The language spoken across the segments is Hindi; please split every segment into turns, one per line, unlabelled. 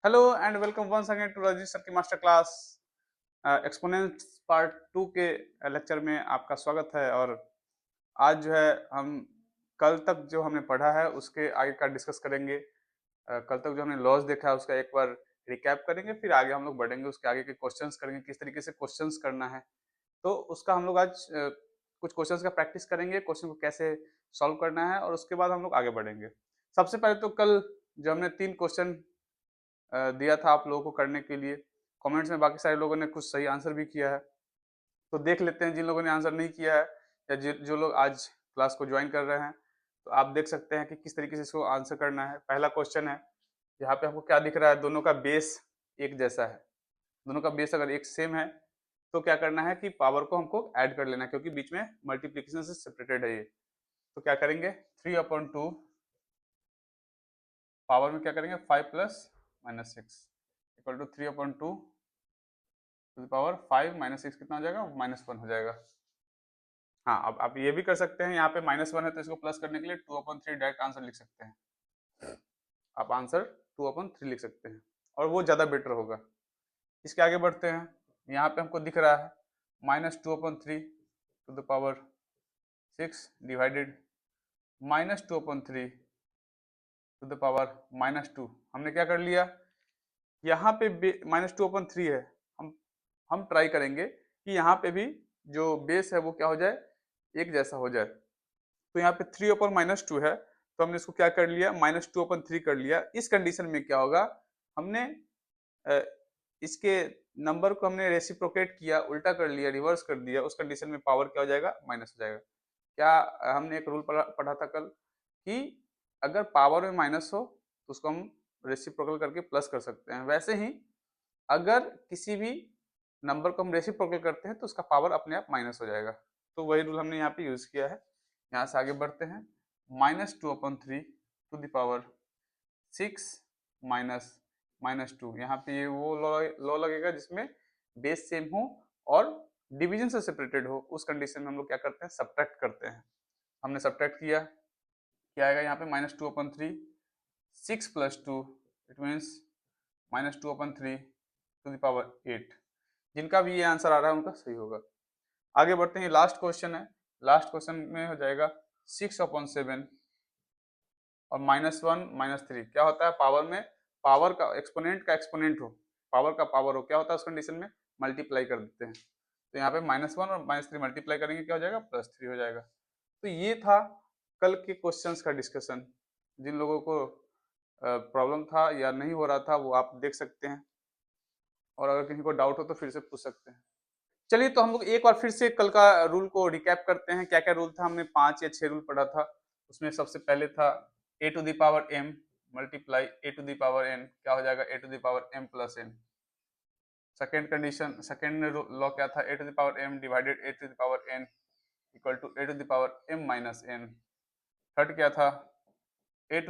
Hello and welcome once again to Rajneesh sir की मास्टर क्लास एक्सपोनेंट्स पार्ट 2 के लेक्चर में आपका स्वागत है। और आज जो है हम कल तक जो हमने पढ़ा है उसके आगे का डिस्कस करेंगे। कल तक जो हमने लॉस देखा है उसका एक बार रिकैप करेंगे, फिर आगे हम लोग बढ़ेंगे, उसके आगे के क्वेश्चंस करेंगे, किस तरीके से क्वेश्चंस करना है। तो उसका हम लोग आज कुछ क्वेश्चंस का प्रैक्टिस करेंगे, क्वेश्चन को कैसे सॉल्व करना है, और उसके बाद हम लोग आगे बढ़ेंगे। सबसे पहले तो कल जो हमने 3 क्वेश्चन दिया था आप लोगों को करने के लिए, कमेंट्स में बाकी सारे लोगों ने कुछ सही आंसर भी किया है, तो देख लेते हैं। जिन लोगों ने आंसर नहीं किया है या जो लोग आज क्लास को ज्वाइन कर रहे हैं, तो आप देख सकते हैं कि किस तरीके से इसको आंसर करना है। पहला क्वेश्चन है, यहाँ पे आपको क्या दिख रहा है, दोनों का बेस एक जैसा है। दोनों का बेस अगर एक सेम है तो क्या करना है कि पावर को हमको ऐड कर लेना है, क्योंकि बीच में मल्टीप्लीकेशन से सेपरेटेड है ये। तो क्या करेंगे, 3/2 पावर में क्या करेंगे 5 plus minus 6 equal to 3/2 to the power 5 minus 6 कितना हो जाएगा, -1 हो जाएगा। हाँ, अब आप ये भी कर सकते हैं, यहाँ पे -1 है तो इसको प्लस करने के लिए 2/3 डायरेक्ट आंसर लिख सकते हैं। आप आंसर 2/3 लिख सकते हैं और वो ज़्यादा बेटर होगा। इसके आगे बढ़ते हैं, यहाँ पे हमको दिख रहा है -2/3 to the power 6 divided -2/3 to the power -2। हमने क्या कर लिया, यहाँ पे -2/3 है, हम ट्राई करेंगे कि यहाँ पे भी जो बेस है वो क्या हो जाए, एक जैसा हो जाए। तो यहाँ पे 3/-2 है, तो हमने इसको क्या कर लिया, -2/3 कर लिया। इस कंडीशन में क्या होगा, हमने अ, इसके नंबर को हमने रेसिप्रोकेट किया, उल्टा कर लिया, रिवर्स कर दिया। उस कंडीशन में पावर क्या हो जाएगा, माइनस हो जाएगा। क्या हमने एक रूल पढ़ा था कल कि अगर पावर में माइनस हो तो उसको हम रेसिप्रोकल करके प्लस कर सकते हैं। वैसे ही अगर किसी भी नंबर को हम रेसिप्रोकल करते हैं तो उसका पावर अपने आप माइनस हो जाएगा। तो वही रूल हमने यहाँ पे यूज किया है। यहाँ से आगे बढ़ते हैं, -2/3 टू द पावर 6 माइनस -2। यहाँ पे ये वो लॉ लगेगा जिसमें बेस सेम हो और डिवीजन से सेपरेटेड हो। उस कंडीशन में हम लोग क्या करते हैं, सब्ट्रैक्ट करते हैं। हमने सब्ट्रैक्ट किया, क्या आएगा यहाँ पे -2/3, 6 + 2 it means -2/3 to the power 8। जिनका भी ये आंसर आ रहा है उनका सही होगा। आगे बढ़ते हैं, लास्ट क्वेश्चन है। लास्ट क्वेश्चन में हो जाएगा 6/7 और -1 -3। क्या होता है, पावर में पावर का एक्सपोनेंट हो, पावर का पावर हो, क्या होता है उस कंडीशन में मल्टीप्लाई कर देते हैं। तो यहाँ पे -1 और -3 मल्टीप्लाई करेंगे, क्या हो जाएगा, +3 हो जाएगा। तो ये था कल के क्वेश्चंस का डिस्कशन। जिन लोगों को प्रॉब्लम था या नहीं हो रहा था वो आप देख सकते हैं, और अगर किसी को डाउट हो तो फिर से पूछ सकते हैं। चलिए, तो हम लोग एक बार फिर से कल का रूल को रिकैप करते हैं। क्या क्या रूल था, हमने 5 या 6 रूल पढ़ा था। उसमें सबसे पहले था a⁴m मल्टीप्लाई a⁴n, क्या हो जाएगा a⁴m + n। Second condition, second law क्या था, a⁴m divided a⁴n equal to a⁴m - n। Third क्या था, a⁴m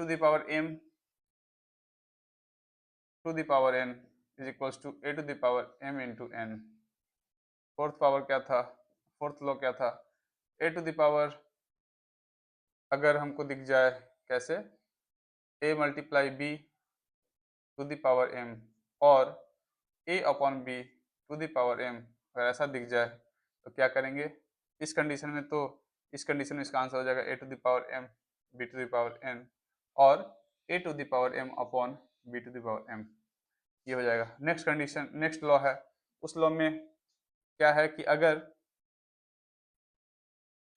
to the power n is equals to a⁴m × n। Fourth power क्या था, फोर्थ लॉ क्या था, a⁴ अगर हमको दिख जाए कैसे, a × b to the power m और a/b to the power m, अगर ऐसा दिख जाए तो क्या करेंगे इस कंडीशन में, तो इस कंडीशन में इसका आंसर हो जाएगा a⁴m b⁴n और a⁴m/b⁴m, ये हो जाएगा। नेक्स्ट कंडीशन, नेक्स्ट लॉ है, उस लॉ में क्या है कि अगर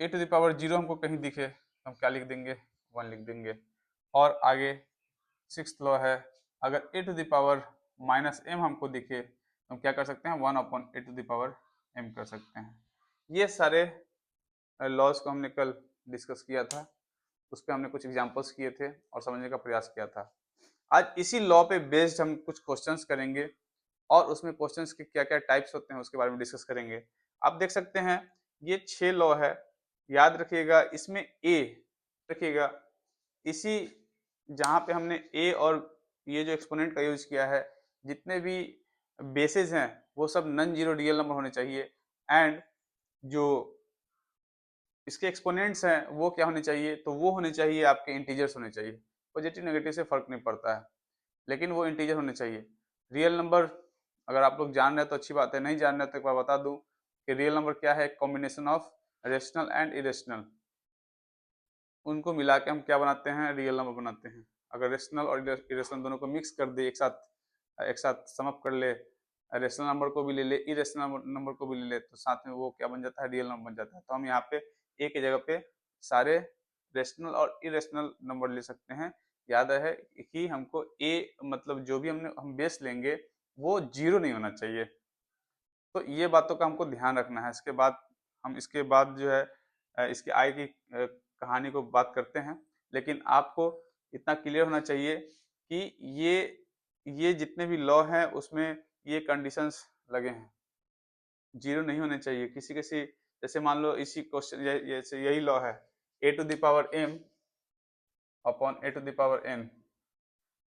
a⁴0 हमको कहीं दिखे तो हम क्या लिख देंगे, 1 लिख देंगे। और आगे सिक्स्थ लॉ है, अगर a⁻m हमको दिखे तो हम क्या कर सकते हैं, 1/a⁴m कर सकते हैं। ये सारे लॉज को हमने कल डिस्कस किया था, उस पर हमने कुछ एग्जांपल्स किए थे और समझने का प्रयास किया था। आज इसी लॉ पे बेस्ड हम कुछ क्वेश्चंस करेंगे और उसमें क्वेश्चंस के क्या क्या टाइप्स होते हैं उसके बारे में डिस्कस करेंगे। आप देख सकते हैं ये 6 लॉ है, याद रखिएगा। इसमें ए रखिएगा, इसी जहाँ पे हमने ए और ये जो एक्सपोनेंट का यूज किया है, जितने भी बेसिस हैं वो सब नॉन जीरो रियल नंबर होने चाहिए, एंड जो इसके एक्सपोनेंट्स हैं वो क्या होने चाहिए, तो वो होने चाहिए आपके इंटीजर्स होने चाहिए। पॉजिटिव नेगेटिव से फर्क नहीं पड़ता है, लेकिन वो इंटीजर होने चाहिए। रियल नंबर अगर आप लोग जान रहे हैं तो अच्छी बात है, नहीं जान रहे तो एक बार बता दूं कि रियल नंबर क्या है, combination of rational and irrational, उनको मिला के हम क्या बनाते हैं, रियल नंबर बनाते हैं। अगर रेशनल और इरेशनल दोनों को मिक्स कर दे, एक साथ सम अप कर ले, रेशनल नंबर को भी ले ले, इरेशनल नंबर को भी ले ले, तो साथ में वो क्या बन जाता है, रियल नंबर बन जाता है। तो हम यहाँ पे ए की जगह पे सारे रेशनल और इरेशनल नंबर ले सकते हैं। याद है कि हमको ए मतलब जो भी हम बेस लेंगे वो 0 नहीं होना चाहिए। तो ये बातों का हमको ध्यान रखना है। इसके बाद जो है इसके आय की कहानी को बात करते हैं, लेकिन आपको इतना क्लियर होना चाहिए कि ये जितने भी लॉ हैं उसमें ये कंडीशंस लगे हैं, 0 नहीं होने चाहिए। किसी किसी जैसे मान लो इसी क्वेश्चन जैसे यही लॉ है, a to the power m upon a to the power n,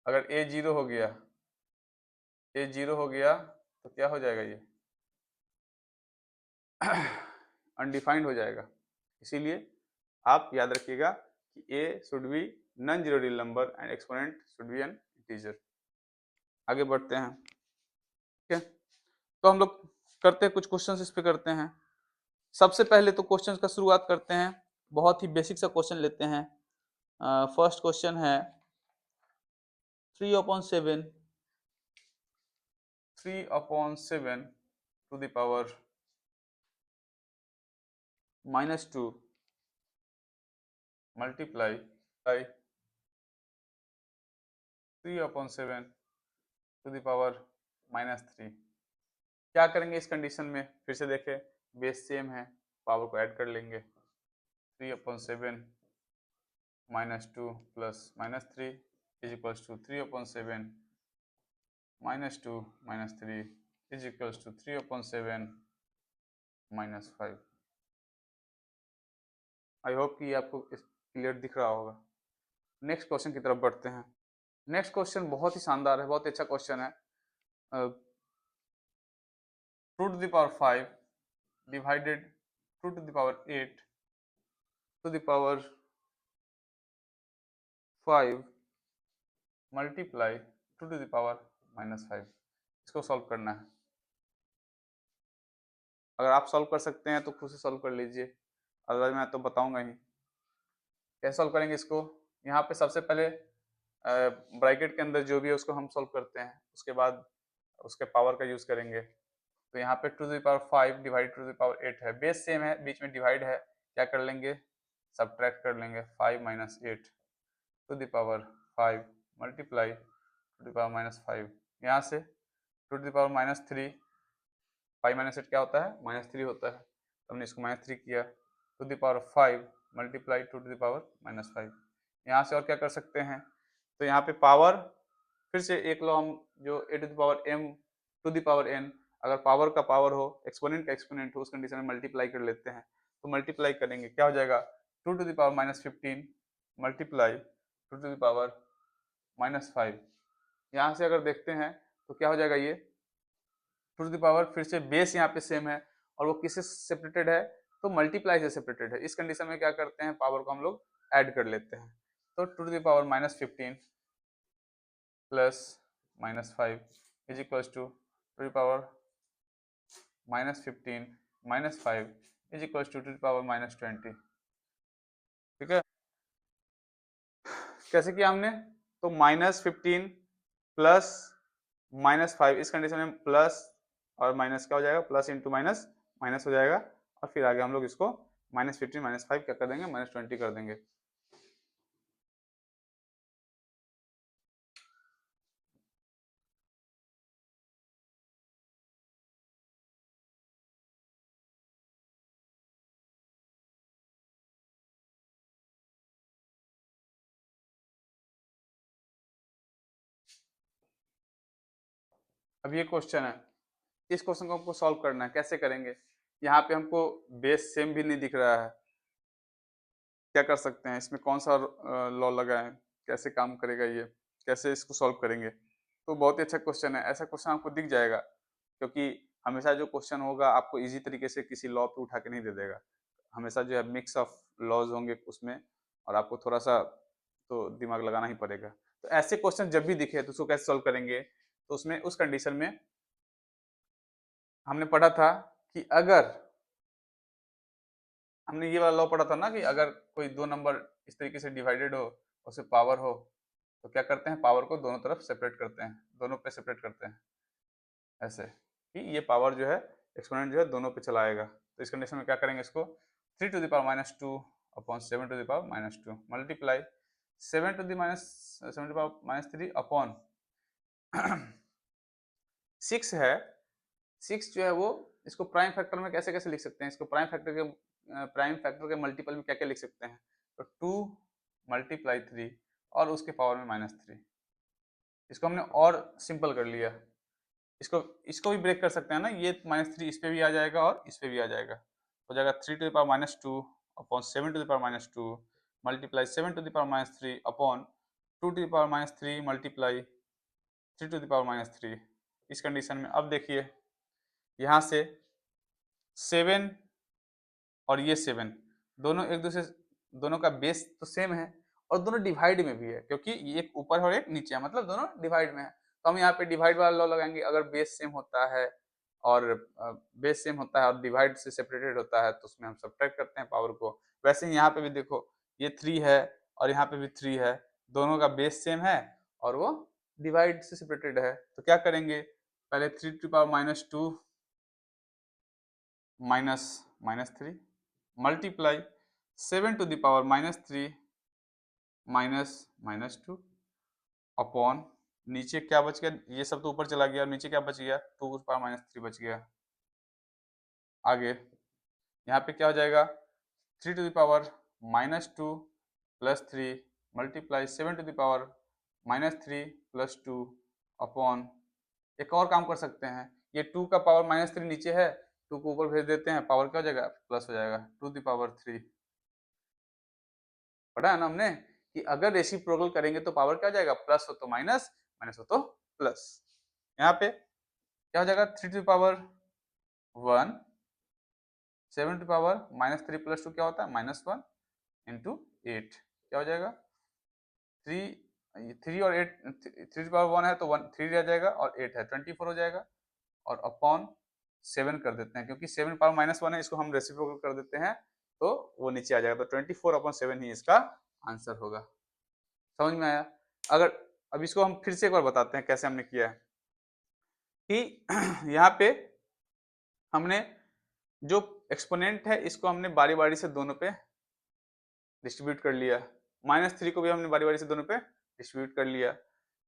अगर a 0 हो गया, तो क्या हो जाएगा, ये अनडिफाइंड हो जाएगा। इसीलिए आप याद रखिएगा कि a should be non zero real number and exponent should be N integer. आगे बढ़ते हैं, ठीक है। तो हम लोग करते हैं कुछ क्वेश्चंस इस पे करते हैं। सबसे पहले तो क्वेश्चंस का शुरुआत करते हैं, बहुत ही बेसिक सा क्वेश्चन लेते हैं। फर्स्ट क्वेश्चन है 3/7 to the power -2 multiply 3/7 to the power -3। क्या करेंगे इस कंडीशन में, फिर से देखें, बेस सेम है, पावर को ऐड कर लेंगे। 3/7 -2 plus -3 is equals to 3/7 -2 -3 is equals to 3/7 -5। I hope कि आपको क्लियर दिख रहा होगा। नेक्स्ट क्वेश्चन की तरफ बढ़ते हैं। नेक्स्ट क्वेश्चन बहुत ही शानदार है, बहुत अच्छा क्वेश्चन है। 2 to the power 5 divided 2 to the power 8 to the power 5 multiply 2 to the power -5। इसको सॉल्व करना है। अगर आप सॉल्व कर सकते हैं तो खुद से सॉल्व कर लीजिए, अदरवाइज मैं तो बताऊंगा ही कैसे सॉल्व करेंगे इसको। यहाँ पे सबसे पहले ब्रैकेट के अंदर जो भी है उसको हम सॉल्व करते हैं, उसके बाद उसके पावर का यूज करेंगे। तो यहाँ पे 2 to the power 5 divide 2 to the power 8 है, बेस सेम है, बीच में डिवाइड है, क्या कर लेंगे, सब्ट्रैक्ट कर लेंगे। 5 - 8 to the power 5 multiply 2 to the power -5। यहाँ से 2 to the power -3, 5 - 8 क्या होता है, -3 होता है, तो हमने इसको -3 किया। To the power 5 multiply 2 to the power -5। यहाँ से और क्या कर सकते हैं, तो यहाँ पे पावर फिर से एक लॉ हम जो a to the power m to the power n, अगर पावर का पावर हो, एक्सपोनेंट का एक्सपोनेंट हो, उस कंडीशन में मल्टीप्लाई कर लेते हैं। तो मल्टीप्लाई करेंगे, क्या हो जाएगा, 2 to the power -15 multiply 2 to the power -5। यहाँ से अगर देखते हैं तो क्या हो जाएगा, ये 2 to the पावर, फिर से बेस यहाँ पे सेम है और वो किससे सेपरेटेड है, तो मल्टीप्लाई से सेपरेटेड है। इस कंडीशन में क्या करते हैं, पावर को हम लोग ऐड कर लेते हैं। तो 2 to the power -15 plus -5 is equals to 2 to the power -15 -5 is equals to 2 to the power -20। ठीक है, कैसे किया हमने, तो -15 प्लस -5, इस कंडीशन में प्लस और माइनस क्या हो जाएगा, प्लस इंटू माइनस माइनस हो जाएगा, और फिर आगे हम लोग इसको -15 -5 क्या कर देंगे, -20 कर देंगे। अब ये क्वेश्चन है, इस क्वेश्चन को हमको सॉल्व करना है, कैसे करेंगे। यहाँ पे हमको बेस सेम भी नहीं दिख रहा है, क्या कर सकते हैं, इसमें कौन सा लॉ लगाएं, कैसे काम करेगा ये, कैसे इसको सॉल्व करेंगे। तो बहुत ही अच्छा क्वेश्चन है, ऐसा क्वेश्चन आपको दिख जाएगा, क्योंकि हमेशा जो क्वेश्चन होगा आपको इजी तरीके से किसी लॉ पे उठा के नहीं दे देगा, हमेशा जो है मिक्स ऑफ लॉज होंगे उसमें, और आपको थोड़ा सा तो दिमाग लगाना ही पड़ेगा। तो ऐसे क्वेश्चन जब भी दिखे तो उसको कैसे सॉल्व करेंगे, तो उसमें उस कंडीशन में हमने पढ़ा था कि अगर हमने ये वाला लॉ पढ़ा था ना कि अगर कोई दो नंबर इस तरीके से डिवाइडेड हो, उससे पावर हो, तो क्या करते हैं, पावर को दोनों तरफ सेपरेट करते हैं, दोनों पे सेपरेट करते हैं, ऐसे कि ये पावर जो है एक्सपोनेंट जो है दोनों पे चला आएगा। तो इस कंडीशन में क्या करेंगे, इसको 3 to the power minus two upon 7 to the power minus two multiply 7 to the minus 7 to power minus 3 upon 6 है। 6 जो है वो, इसको प्राइम फैक्टर में कैसे कैसे लिख सकते हैं, इसको प्राइम फैक्टर के मल्टीपल में क्या क्या लिख सकते हैं, तो 2 मल्टीप्लाई 3 और उसके पावर में माइनस 3। इसको हमने और सिंपल कर लिया, इसको इसको भी ब्रेक कर सकते हैं ना, ये माइनस 3 इस पे भी आ जाएगा और इस पे भी आ जाएगा, हो जाएगा 3 to the power minus two upon 7 to the power minus two multiply 7 to the power minus 3 upon 2 to the power minus 3 multiply 3 to the power minus 3। इस कंडीशन में अब देखिए, यहाँ से 7 और ये 7 दोनों एक दूसरे, दोनों का बेस तो सेम है और दोनों डिवाइड में भी है, क्योंकि एक ऊपर और एक नीचे है, मतलब दोनों डिवाइड में है। तो हम यहाँ पे डिवाइड वाला लॉ लगाएंगे, अगर बेस सेम होता है और बेस सेम होता है और डिवाइड से सेपरेटेड होता है तो उसमें हम सब्ट्रैक्ट करते हैं पावर को। वैसे ही यहाँ पे भी देखो, ये 3 है और यहाँ पे भी 3 है, दोनों का बेस सेम है और वो डिवाइड से सेपरेटेड है, तो क्या करेंगे, पहले 3 to power minus two minus minus 3 multiply 7 to the power minus 3 minus minus 2 upon नीचे क्या बच गया, ये सब तो ऊपर चला गया, नीचे क्या बच गया, 2 टू पावर माइनस 3 बच गया। आगे यहाँ पे क्या हो जाएगा, 3 to the power minus 2 plus 3 multiply 7 to the power minus 3 plus 2 upon, एक और काम कर सकते हैं, ये 2 का पावर माइनस 3 नीचे है, 2 को ऊपर भेज देते हैं, पावर क्या हो जाएगा, प्लस हो जाएगा 2 द पावर 3। पढ़ा है ना हमने कि अगर रेसिप्रोकल करेंगे तो पावर क्या हो जाएगा, प्लस हो तो माइनस, माइनस हो तो प्लस। यहाँ पे क्या हो जाएगा, 3 to power 1 7 to power minus 3 plus 2 क्या होता है, माइनस 1 इंटू 8, क्या हो जाएगा 3 और 8, 3 टू पावर 1 है तो 3 रह जाएगा और 8 है 24 हो जाएगा, और अपॉन 7 कर देते हैं, क्योंकि 7 पावर माइनस 1 है, इसको हम रेसिप्रोकल कर देते हैं तो वो नीचे आ जाएगा, तो 24 अपॉन 7 ही इसका आंसर होगा। समझ में आया। अगर अब इसको हम फिर से एक बार बताते हैं कैसे हमने किया है कि यहाँ पे हमने जो एक्सपोनेंट है इसको हमने बारी बारी से दोनों पे डिस्ट्रीब्यूट कर लिया, माइनस 3 को भी हमने बारी बारी से दोनों पे डिस्ट्रीब्यूट कर लिया।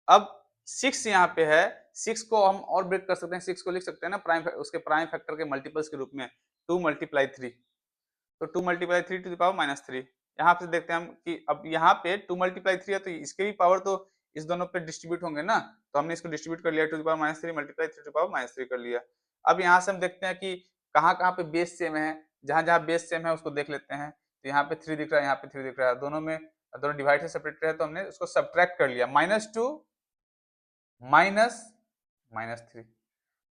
अब 6 यहाँ पे है, 6 को हम और ब्रेक कर सकते हैं, 6 को लिख सकते हैं ना उसके प्राइम फैक्टर के मल्टीपल्स के रूप में, 2 मल्टीप्लाई 3, तो 2 multiply 3 to the power minus 3। यहाँ पे देखते हैं हम कि अब यहाँ पे 2 मल्टीप्लाई 3 है तो इसके भी पावर तो इस दोनों पे डिस्ट्रीब्यूट होंगे ना, तो हमने इसको डिस्ट्रीब्यूट कर लिया, to the power minus 3 multiply 3 to the power minus 3 कर लिया। अब यहाँ से हम देखते हैं कि कहाँ कहाँ पे बेस सेम है, जहाँ जहाँ बेस सेम है उसको देख लेते हैं। तो यहाँ पे 3 दिख रहा है, यहाँ पे 3 दिख रहा है, दोनों में दोनों डिवाइड से सेपरेट है तो हमने उसको सब्ट्रैक्ट कर लिया, -2 माइनस माइनस 3,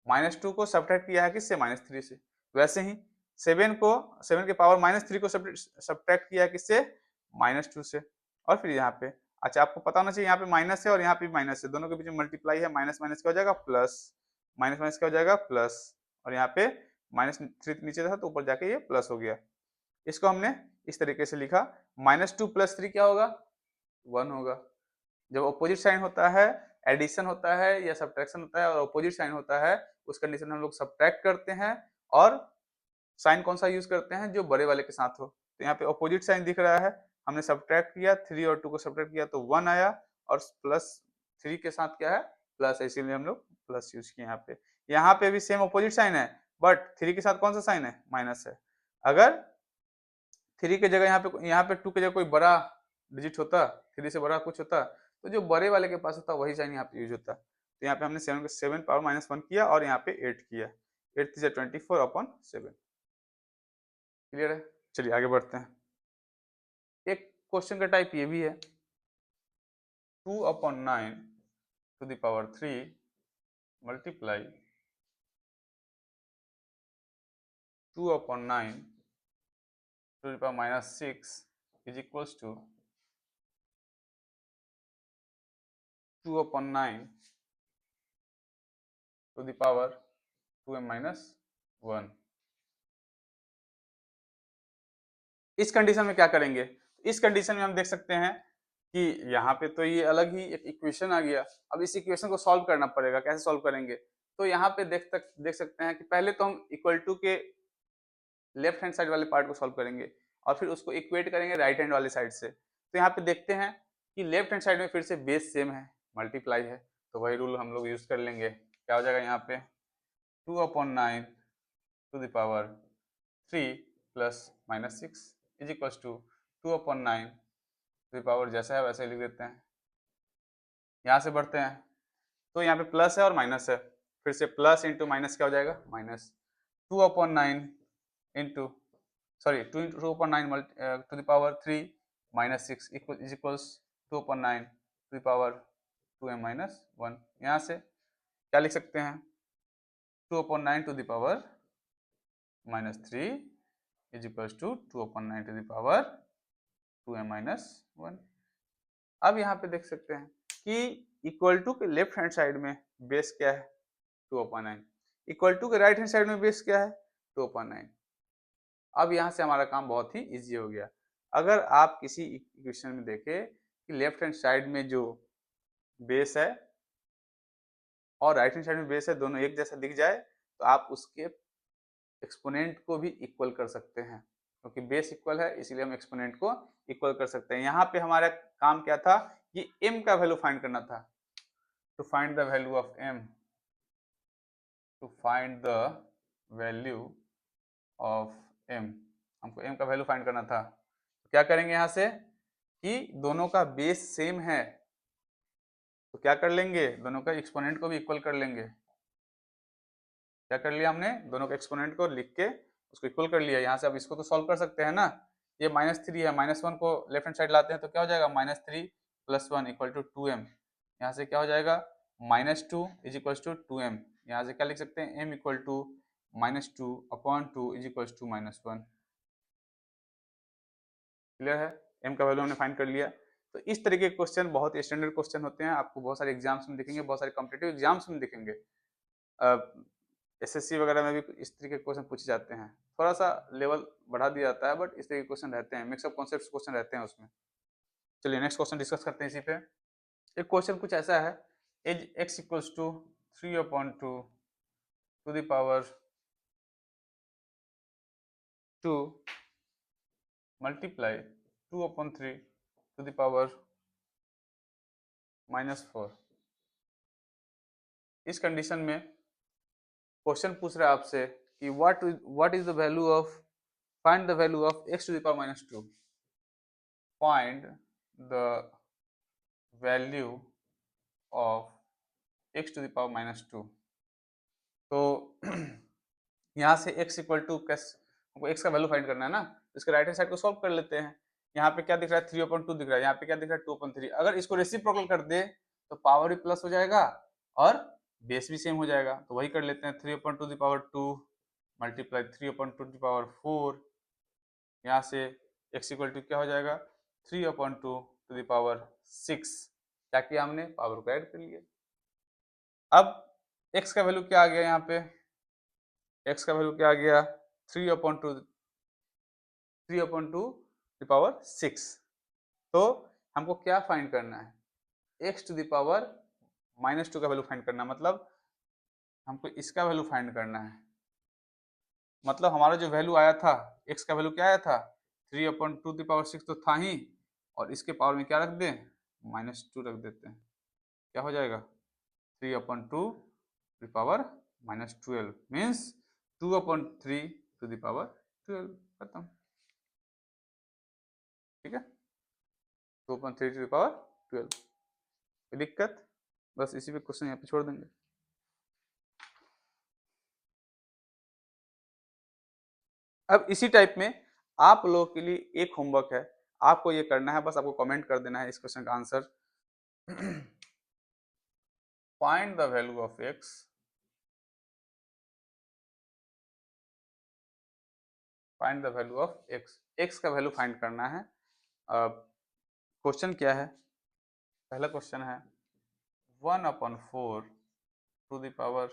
-2 को सब्ट्रैक्ट किया है किससे, -3 से। वैसे ही 7 के पावर -3 को सब्ट्रैक्ट किया है किससे, -2 से। और फिर यहाँ पे, अच्छा आपको पता होना चाहिए यहाँ पे माइनस है और यहाँ पे भी माइनस है, दोनों के बीच में मल्टीप्लाई है, माइनस माइनस क्या हो जाएगा प्लस, माइनस माइनस क्या हो जाएगा प्लस, और यहाँ पे -3 नीचे था तो ऊपर जाके ये प्लस हो गया। इसको हमने इस तरीके से लिखा, -2 + 3 क्या होगा, 1 होगा। जब अपोजिट साइन होता है, एडिशन होता है या सब्ट्रैक्शन होता है और अपोजिट साइन होता है, उस कंडीशन में हम लोग सब्ट्रैक्ट करते हैं और साइन कौन सा यूज करते हैं, जो बड़े वाले के साथ हो। तो यहाँ पे अपोजिट साइन दिख रहा है, हमने सब्ट्रैक्ट किया, 3 और 2 को सब्ट्रैक्ट किया तो 1 आया, और +3 के साथ क्या है, प्लस है, इसीलिए हम लोग प्लस यूज किए यहाँ पे। यहाँ पे भी सेम अपोजिट साइन है, बट 3 के साथ कौन सा साइन है, माइनस है। अगर 3 की जगह यहाँ पे 2 की जगह कोई बड़ा डिजिट होता, 3 से बड़ा कुछ होता, तो जो बड़े वाले के पास होता वही साइन यहाँ पे यूज होता। तो यहाँ पे हमने 7 पावर -1 किया और यहाँ पे 8 किया, 8 से 24 अपॉन 7। क्लियर है, चलिए आगे बढ़ते हैं। एक क्वेश्चन का टाइप ये भी है, 2/9 to the power 3 multiply 2/9 to the power -6 is equals to 2/9 to the power 2m minus 1। इस कंडीशन में क्या करेंगे? इस कंडीशन में हम देख सकते हैं कि यहाँ पे तो ये अलग ही एक इक्वेशन आ गया। अब इस इक्वेशन को सॉल्व करना पड़ेगा। कैसे सॉल्व करेंगे? तो यहाँ पे देख सकते हैं कि पहले तो हम इक्वल टू के लेफ्ट हैंड साइड वाले पार्ट को सॉल्व करेंगे और फिर उसको इक्वेट करेंगे राइट हैंड वाली साइड से। तो यहाँ पे देखते हैं कि लेफ्ट हैंड साइड में फिर से बेस सेम है, मल्टीप्लाई है, तो वही रूल हम लोग यूज कर लेंगे। क्या हो जाएगा यहाँ पे? 2/9 to the power 3 plus minus 6 is equal to 2/9 to the power, जैसा है वैसे लिख देते हैं। यहाँ से बढ़ते हैं तो यहाँ पे प्लस है और माइनस है, फिर से प्लस इंटू माइनस क्या हो जाएगा? Minus 2/9 into sorry 2/9 to the power 3 minus 6 is equals 2/9 to the power 2m minus 1। यहाँ से क्या लिख सकते हैं? 2/9 to the power minus 3 is equals to 2/9 to the power 2m minus 1। अब यहाँ पे देख सकते हैं कि इक्वल टू के लेफ्ट हैंड साइड में बेस क्या है? 2/9। इक्वल टू के राइट हैंड साइड में बेस क्या है? 2/9। अब यहाँ से हमारा काम बहुत ही इजी हो गया। अगर आप किसी इक्वेशन में देखें कि लेफ्ट हैंड साइड में जो बेस है और राइट हैंड साइड में बेस है, दोनों एक जैसा दिख जाए तो आप उसके एक्सपोनेंट को भी इक्वल कर सकते हैं, क्योंकि बेस इक्वल है इसीलिए हम एक्सपोनेंट को इक्वल कर सकते हैं। यहाँ पे हमारा काम क्या था कि m का वैल्यू फाइंड करना था। To find the value of m, to find the value of m, हमको m का वैल्यू फाइंड करना था। तो क्या करेंगे यहाँ से कि दोनों का बेस सेम है तो क्या कर लेंगे? दोनों का एक्सपोनेंट को भी इक्वल कर लेंगे। क्या कर लिया हमने? दोनों के एक्सपोनेंट को लिख के उसको इक्वल कर लिया। यहाँ से अब इसको तो सॉल्व कर सकते हैं ना। ये -3 है, -1 को लेफ्ट हैंड साइड लाते हैं तो क्या हो जाएगा? -3 + 1 इक्वल टू 2m। यहाँ से क्या हो जाएगा? -2 इज इक्वल टू 2m। यहाँ से क्या लिख सकते हैं? m equal to -2/2 is equal to -1। Clear है? m का वैल्यू हमने फाइंड कर लिया। तो इस तरीके के क्वेश्चन बहुत स्टैंडर्ड क्वेश्चन होते हैं, आपको बहुत सारे एग्जाम्स में दिखेंगे, बहुत सारे कॉम्पिटिटिव एग्जाम्स में दिखेंगे। एसएससी वगैरह में भी इस तरीके के क्वेश्चन पूछे जाते हैं। थोड़ा सा लेवल बढ़ा दिया जाता है बट इस तरीके के क्वेश्चन रहते हैं, मिक्स ऑफ कॉन्सेप्ट्स क्वेश्चन रहते हैं उसमें। चलिए नेक्स्ट क्वेश्चन डिस्कस करते हैं इसी पे। एक क्वेश्चन कुछ ऐसा है, as x equals to 3/2 to the power 2 multiply 2/3 to the power -4। इस कंडीशन में क्वेश्चन पूछ रहा है आपसे कि what is the value of, find the value of x to the power -2, find the value of x to the power -2। तो यहाँ से x इक्वल टू हमको x का वैल्यू फाइंड करना है ना, इसके राइट हैंड साइड को सॉल्व कर लेते हैं। यहाँ पे क्या दिख रहा है? 3/2 दिख रहा है, यहाँ पे क्या दिख रहा है? 2/3। अगर इसको रेसिप्रोकल कर दे तो पावर भी प्लस हो जाएगा और बेस भी सेम हो जाएगा, तो वही कर लेते हैं। 3/2 the power 2 multiply 3/2 the power 4। यहाँ से x इक्वल टू क्या हो जाएगा? 3/2 टू द पावर 6। क्या किया हमने? पावर को ऐड कर लिया। अब x का वैल्यू क्या आ गया? यहाँ पे x का वैल्यू क्या आ गया? 3/2 द पावर 6। तो हमको क्या फाइंड करना है? x टू द पावर -2 का वैल्यू फाइंड करना है, मतलब हमको इसका वैल्यू फाइंड करना है। मतलब हमारा जो वैल्यू आया था, x का वैल्यू क्या आया था? 3/2 द पावर 6 तो था ही, और इसके पावर में क्या रख दें? -2 रख देते हैं। क्या हो जाएगा? 3/2 the power -12 means 2/3 to the power 12। खत्म। ठीक है, 2/3 टू द पावर 12। कोई दिक्कत? बस इसी पे क्वेश्चन यहाँ पे छोड़ देंगे। अब इसी टाइप में आप लोगों के लिए एक होमवर्क है, आपको ये करना है, बस आपको कमेंट कर देना है इस क्वेश्चन का answer. Find the value of x, find the value of x, x का वैल्यू फाइंड करना है। क्वेश्चन क्या है? पहला क्वेश्चन है 1/4 to the power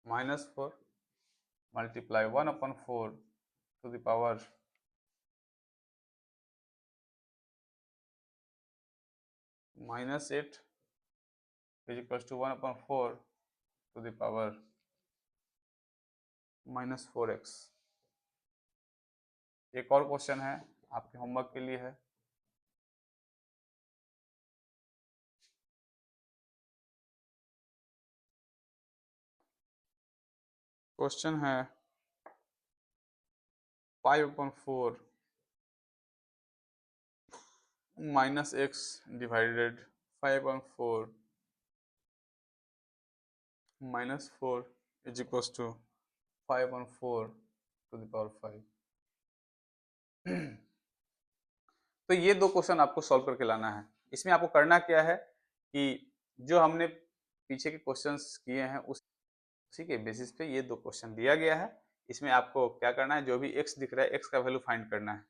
-4 multiply 1/4 to the power -8 is equal to 1/4 to the power -4x। एक और क्वेश्चन है आपके होमवर्क के लिए है। क्वेश्चन है 5/4 -x divided 5/4 -4 is equal to 5/4 to the power 5। तो ये दो क्वेश्चन आपको सॉल्व करके लाना है। इसमें आपको करना क्या है कि जो हमने पीछे के क्वेश्चंस किए हैं उसी के बेसिस पे ये दो क्वेश्चन दिया गया है। इसमें आपको क्या करना है, जो भी x दिख रहा है x का वैल्यू फाइंड करना है।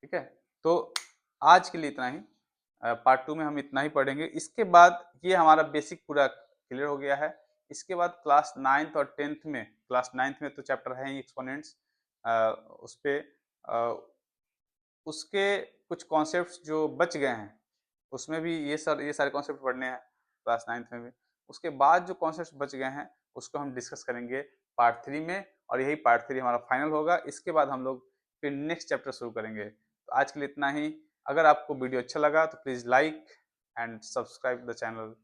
ठीक है, तो आज के लिए इतना ही। पार्ट 2 में हम इतना ही पढ़ेंगे। इसके बाद ये हमारा बेसिक पूरा क्लियर हो गया है। इसके बाद क्लास 9th और 10th में, क्लास 9th में तो चैप्टर है ही एक्सपोनेंट्स, उस पे उसके कुछ कॉन्सेप्ट्स जो बच गए हैं उसमें भी ये सारे कॉन्सेप्ट पढ़ने हैं क्लास 9th में भी। उसके बाद जो कॉन्सेप्ट्स बच गए हैं उसको हम डिस्कस करेंगे पार्ट 3 में, और यही पार्ट 3 हमारा फाइनल होगा। इसके बाद हम लोग फिर नेक्स्ट चैप्टर शुरू करेंगे। तो आज के लिए इतना ही। अगर आपको वीडियो अच्छा लगा तो please like and subscribe the channel.